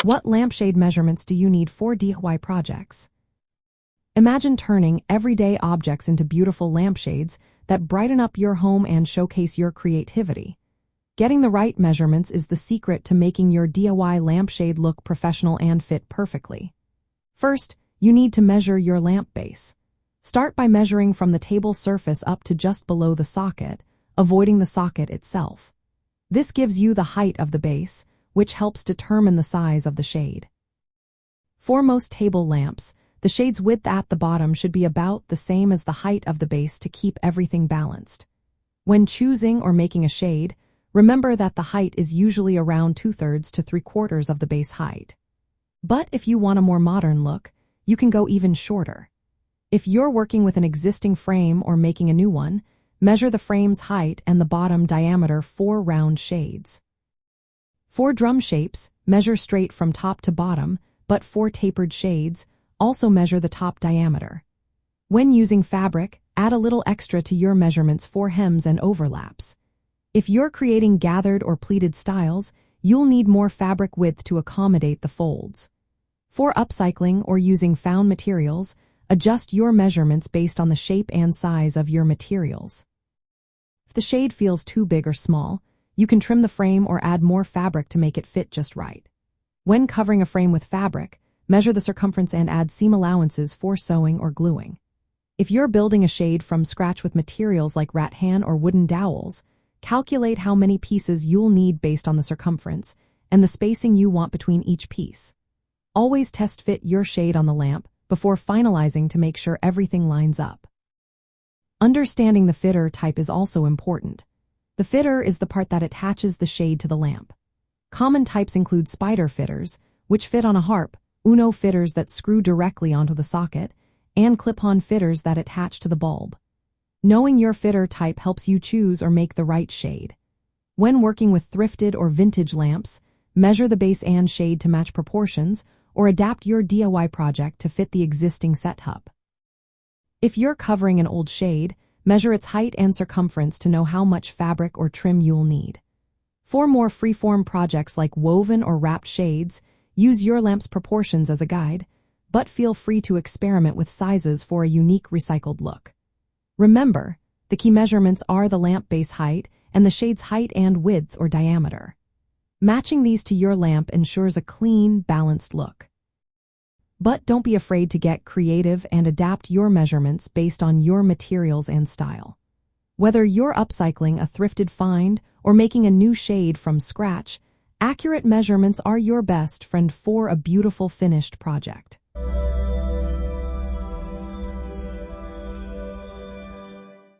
What lampshade measurements do you need for DIY projects? Imagine turning everyday objects into beautiful lampshades that brighten up your home and showcase your creativity. Getting the right measurements is the secret to making your DIY lampshade look professional and fit perfectly. First, you need to measure your lamp base. Start by measuring from the table surface up to just below the socket, avoiding the socket itself. This gives you the height of the base, which helps determine the size of the shade. For most table lamps, the shade's width at the bottom should be about the same as the height of the base to keep everything balanced. When choosing or making a shade, remember that the height is usually around 2/3 to 3/4 of the base height. But if you want a more modern look, you can go even shorter. If you're working with an existing frame or making a new one, measure the frame's height and the bottom diameter for round shades. For drum shapes, measure straight from top to bottom, but for tapered shades, also measure the top diameter. When using fabric, add a little extra to your measurements for hems and overlaps. If you're creating gathered or pleated styles, you'll need more fabric width to accommodate the folds. For upcycling or using found materials, adjust your measurements based on the shape and size of your materials. If the shade feels too big or small, you can trim the frame or add more fabric to make it fit just right. When covering a frame with fabric, measure the circumference and add seam allowances for sewing or gluing. If you're building a shade from scratch with materials like rattan or wooden dowels, calculate how many pieces you'll need based on the circumference and the spacing you want between each piece. Always test fit your shade on the lamp before finalizing to make sure everything lines up. Understanding the fitter type is also important. The fitter is the part that attaches the shade to the lamp. Common types include spider fitters, which fit on a harp, Uno fitters that screw directly onto the socket, and clip-on fitters that attach to the bulb. Knowing your fitter type helps you choose or make the right shade. When working with thrifted or vintage lamps, measure the base and shade to match proportions or adapt your DIY project to fit the existing setup. If you're covering an old shade, measure its height and circumference to know how much fabric or trim you'll need. For more freeform projects like woven or wrapped shades, use your lamp's proportions as a guide, but feel free to experiment with sizes for a unique recycled look. Remember, the key measurements are the lamp base height and the shade's height and width or diameter. Matching these to your lamp ensures a clean, balanced look. But don't be afraid to get creative and adapt your measurements based on your materials and style. Whether you're upcycling a thrifted find or making a new shade from scratch, accurate measurements are your best friend for a beautiful finished project.